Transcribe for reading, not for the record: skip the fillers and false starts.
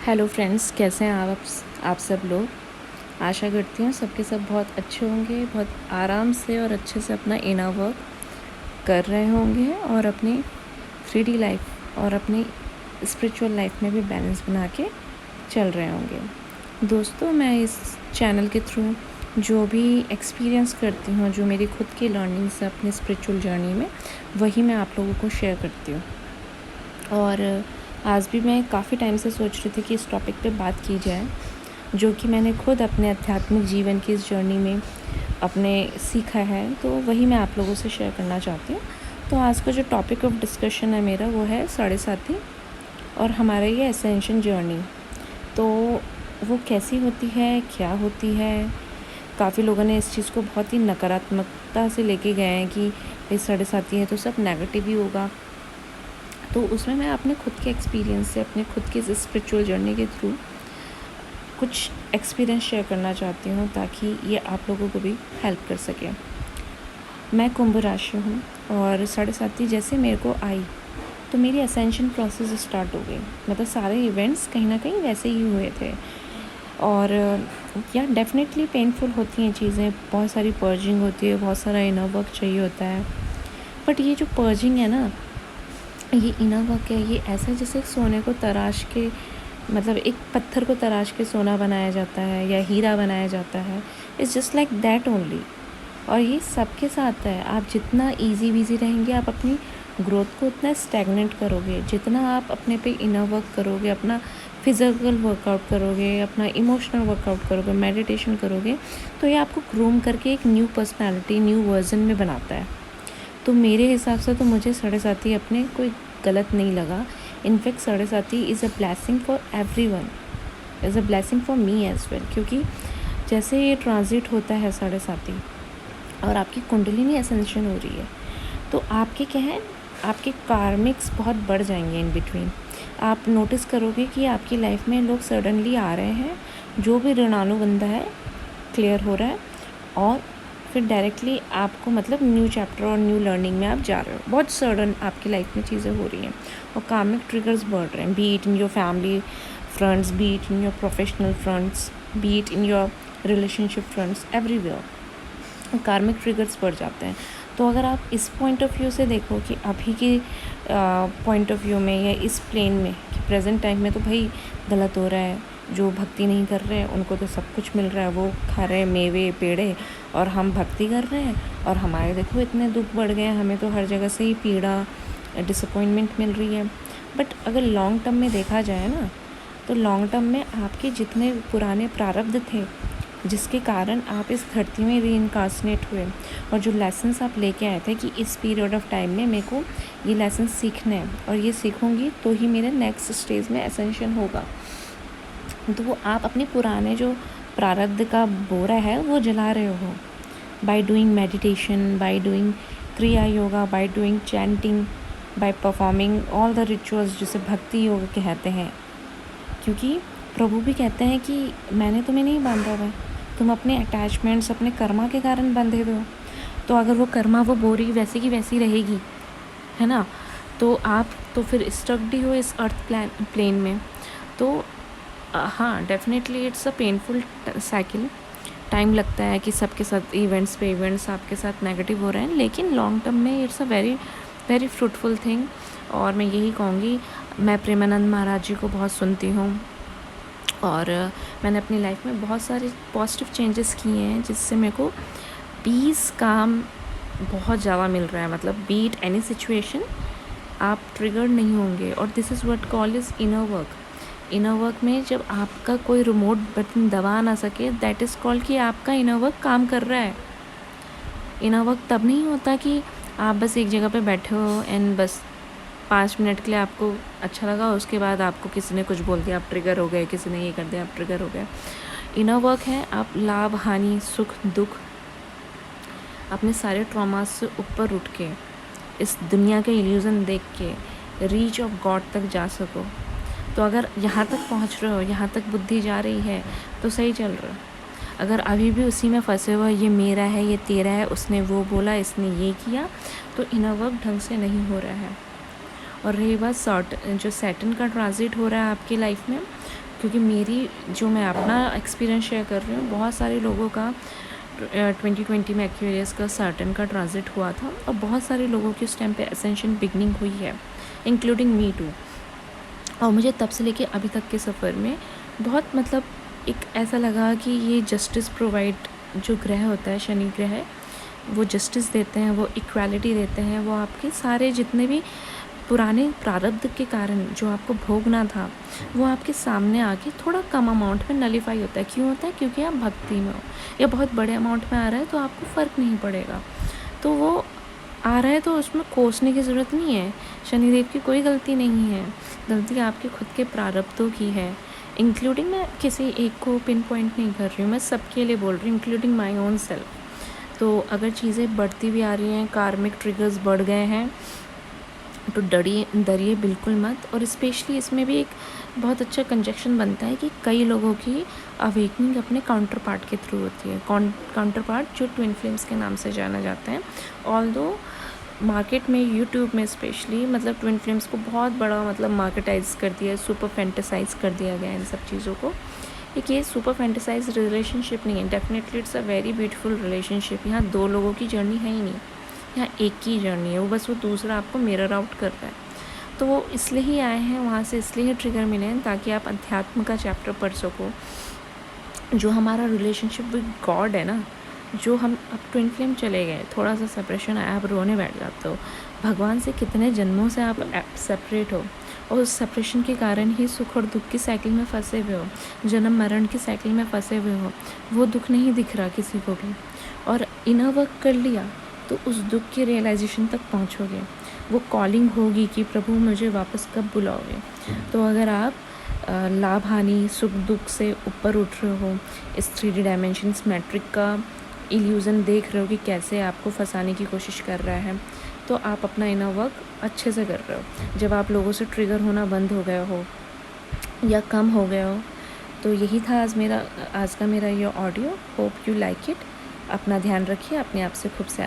Hello friends, कैसे हैं आप सब लोग। आशा करती हूँ सबके सब बहुत अच्छे होंगे, बहुत आराम से और अच्छे से अपना इनर वर्क कर रहे होंगे और अपनी 3D लाइफ और अपनी स्पिरिचुअल लाइफ में भी बैलेंस बना के चल रहे होंगे। दोस्तों, मैं इस चैनल के थ्रू जो भी एक्सपीरियंस करती हूँ, जो मेरी खुद की लर्निंग्स है अपनी स्पिरिचुअल जर्नी में, वही मैं आप लोगों को शेयर करती हूँ। और आज भी मैं काफ़ी टाइम से सोच रही थी कि इस टॉपिक पे बात की जाए, जो कि मैंने खुद अपने आध्यात्मिक जीवन की इस जर्नी में अपने सीखा है, तो वही मैं आप लोगों से शेयर करना चाहती हूँ। तो आज का जो टॉपिक ऑफ डिस्कशन है मेरा, वो है 7.5 और हमारा ये एसेंशन जर्नी। तो वो कैसी होती है, क्या होती है। काफ़ी लोगों ने इस चीज़ को बहुत ही नकारात्मकता से लेके गए हैं कि भाई 7.5 है तो सब नेगेटिव ही होगा। तो उसमें मैं अपने खुद के एक्सपीरियंस से, अपने खुद के स्पिरिचुअल जर्नी के थ्रू कुछ एक्सपीरियंस शेयर करना चाहती हूँ, ताकि ये आप लोगों को भी हेल्प कर सके। मैं कुंभ राशि हूँ और 7.5 जैसे मेरे को आई तो मेरी असेंशन प्रोसेस स्टार्ट हो गई। मतलब सारे इवेंट्स कहीं ना कहीं वैसे ही हुए थे। और या डेफिनेटली पेनफुल होती हैं चीज़ें, बहुत सारी पर्जिंग होती है, बहुत सारा इनर वर्क चाहिए होता है। बट ये जो पर्जिंग है ना, ये इनर वर्क है, ये ऐसा जैसे एक सोने को तराश के, मतलब एक पत्थर को तराश के सोना बनाया जाता है या हीरा बनाया जाता है। It's just like that only. और ये सबके साथ है। आप जितना इजी बिजी रहेंगे, आप अपनी ग्रोथ को उतना स्टैगनेंट करोगे। जितना आप अपने पे इनर वर्क करोगे, अपना फिज़िकल वर्कआउट करोगे, अपना इमोशनल वर्कआउट करोगे, मेडिटेशन करोगे, तो ये आपको ग्रूम करके एक न्यू पर्सनालिटी, न्यू वर्जन में बनाता है। तो मेरे हिसाब से तो मुझे 7.5 अपने कोई गलत नहीं लगा। In fact 7.5 is a blessing for everyone, is a blessing for me as well. क्योंकि जैसे ये ट्रांजिट होता है 7.5 और आपकी कुंडलिनी असेंशन हो रही है, तो आपके क्या है, आपके कार्मिक्स बहुत बढ़ जाएंगे इन बिटवीन। आप नोटिस करोगे कि आपकी लाइफ में लोग सडनली आ रहे हैं, जो भी ऋणानुबंध है क्लियर हो रहा है, और फिर डायरेक्टली आपको मतलब न्यू चैप्टर और न्यू लर्निंग में आप जा रहे हो। बहुत सडन आपकी लाइफ में चीज़ें हो रही हैं और कार्मिक ट्रिगर्स बढ़ रहे हैं, B it in your family fronts, B it in your professional fronts, B it in your relationship fronts, everywhere कार्मिक ट्रिगर्स बढ़ जाते हैं। तो अगर आप इस पॉइंट ऑफ व्यू से देखो कि अभी की पॉइंट ऑफ व्यू में या इस प्लेन में कि प्रेजेंट टाइम में, तो भाई गलत हो रहा है। जो भक्ति नहीं कर रहे हैं उनको तो सब कुछ मिल रहा है, वो खा रहे हैं मेवे पेड़े, और हम भक्ति कर रहे हैं और हमारे देखो इतने दुख बढ़ गए हैं, हमें तो हर जगह से ही पीड़ा, डिसअपॉइंटमेंट मिल रही है। बट अगर लॉन्ग टर्म में देखा जाए ना, तो लॉन्ग टर्म में आपके जितने पुराने प्रारब्ध थे, जिसके कारण आप इस धरती में रीइनकार्सनेट हुए, और जो लेसन्स आप लेके आए थे कि इस पीरियड ऑफ टाइम में मेरे को ये लेसन सीखने हैं और ये सीखूंगी तो ही मेरे नेक्स्ट स्टेज में एसेंशन होगा, तो वो आप अपने पुराने जो प्रारब्ध का बोरा है वो जला रहे हो by doing meditation, by doing kriya yoga, by doing chanting, by performing all the rituals, जिसे भक्ति योग कहते हैं। क्योंकि प्रभु भी कहते हैं कि मैंने तुम्हें नहीं बांधा हुआ है, तुम अपने अटैचमेंट्स, अपने कर्मा के कारण बंधे हुए हो। तो अगर वो कर्मा, वो बोरी वैसी की वैसी रहेगी, है ना, तो आप तो फिर स्टक्ड ही हो इस अर्थ प्लेन में। तो हाँ, definitely it's a painful cycle. Time लगता है कि सबके साथ इवेंट्स पे इवेंट्स आपके साथ नेगेटिव हो रहे हैं, लेकिन लॉन्ग टर्म में it's a very very fruitful thing. और मैं यही कहूँगी, मैं प्रेमानंद महाराज जी को बहुत सुनती हूँ और मैंने अपनी लाइफ में बहुत सारे पॉजिटिव चेंजेस किए हैं, जिससे मेरे को पीस, काम बहुत ज़्यादा मिल रहा है। मतलब बीट एनी सिचुएशन, आप ट्रिगर नहीं होंगे। और this is what call is inner work. Inner work में जब आपका कोई रिमोट बटन दबा ना सके, दैट इज़ कॉल्ड कि आपका इनर वर्क काम कर रहा है। इनर वर्क तब नहीं होता कि आप बस एक जगह पे बैठे हो एंड बस 5 मिनट के लिए आपको अच्छा लगा, उसके बाद आपको किसी ने कुछ बोल दिया, आप ट्रिगर हो गए, किसी ने ये कर दिया, आप ट्रिगर हो गए। इनर वर्क है, आप लाभ हानि, सुख दुख, अपने सारे ट्रॉमास से ऊपर उठ के, इस दुनिया के इल्यूज़न देख के रीच ऑफ गॉड तक जा सको। तो अगर यहाँ तक पहुँच रहे हो, यहाँ तक बुद्धि जा रही है, तो सही चल रहा है। अगर अभी भी उसी में फंसे हुए, ये मेरा है, ये तेरा है, उसने वो बोला, इसने ये किया, तो इनर वर्क ढंग से नहीं हो रहा है। और रही बात जो सैटर्न का ट्रांजिट हो रहा है आपकी लाइफ में, क्योंकि मैं अपना एक्सपीरियंस शेयर कर रही हूँ, बहुत सारे लोगों का 2020 में एक्वेरियस का सर्टन का ट्रांजिट हुआ था और बहुत सारे लोगों की उस टाइम पे असेंशन बिगनिंग हुई है, इंक्लूडिंग मी टू। और मुझे तब से लेके अभी तक के सफ़र में बहुत मतलब एक ऐसा लगा कि ये जस्टिस प्रोवाइड जो ग्रह होता है, शनि ग्रह, वो जस्टिस देते हैं, वो इक्वालिटी देते हैं, वो आपके सारे जितने भी पुराने प्रारब्ध के कारण जो आपको भोगना था वो आपके सामने आके थोड़ा कम अमाउंट में नलीफाई होता है। क्यों होता है? क्योंकि आप भक्ति में हो, या बहुत बड़े अमाउंट में आ रहा है तो आपको फ़र्क नहीं पड़ेगा, तो वो आ रहा है तो उसमें कोसने की ज़रूरत नहीं है। शनिदेव की कोई गलती नहीं है, गलती आपके खुद के प्रारब्धों की है, इंक्लूडिंग, मैं किसी एक को पिन पॉइंट नहीं कर रही हूँ, मैं सबके लिए बोल रही हूँ, इंक्लूडिंग माई ओन सेल्फ। तो अगर चीज़ें बढ़ती भी आ रही हैं, कार्मिक ट्रिगर्स बढ़ गए हैं, तो डरिए बिल्कुल मत। और स्पेशली इसमें भी एक बहुत अच्छा कंजक्शन बनता है कि कई लोगों की अवेकनिंग अपने काउंटर पार्ट के थ्रू होती है। काउंटर पार्ट जो ट्विन फ्लेम्स के नाम से जाना जाता है। ऑल्दो मार्केट में, यूट्यूब में स्पेशली, मतलब ट्विन फ्लेम्स को बहुत बड़ा मतलब मार्केटाइज कर दिया है, सुपर फैंटेसाइज कर दिया गया है इन सब चीज़ों को। एक ये सुपर फैंटेसाइज रिलेशनशिप नहीं है, definitely it's a very beautiful relationship. यहाँ दो लोगों की जर्नी है ही नहीं, यहाँ एक की जर्नी है, वो बस वो दूसरा आपको मिरर आउट कर रहा है। तो वो इसलिए ही आए हैं वहाँ से, इसलिए ही ट्रिगर मिले हैं ताकि आप अध्यात्म का चैप्टर पढ़ सको। जो हमारा रिलेशनशिप विद गॉड है ना, जो हम अब ट्विन फ्लेम चले गए, थोड़ा सा सेपरेशन आया, आप रोने बैठ जाते हो। भगवान से कितने जन्मों से आप सेपरेट हो, और उस सेपरेशन के कारण ही सुख और दुख की साइकिल में फंसे हुए हो, जन्म मरण की साइकिल में फंसे हुए हो। वो दुख नहीं दिख रहा किसी को भी, और इनर वर्क कर लिया तो उस दुख के रियलाइजेशन तक पहुंचोगे। वो कॉलिंग होगी कि प्रभु मुझे वापस कब बुलाओगे। तो अगर आप लाभ हानि, सुख दुख से ऊपर उठ रहे हो, इस 3D डायमेंशंस मैट्रिक का इल्यूज़न देख रहे हो कि कैसे आपको फंसाने की कोशिश कर रहा है, तो आप अपना इनर वर्क अच्छे से कर रहे हो। जब आप लोगों से ट्रिगर होना बंद हो गया हो या कम हो गया हो। तो यही था आज का मेरा ये audio. Hope you like it. अपना ध्यान रखिए, अपने आप से खूब से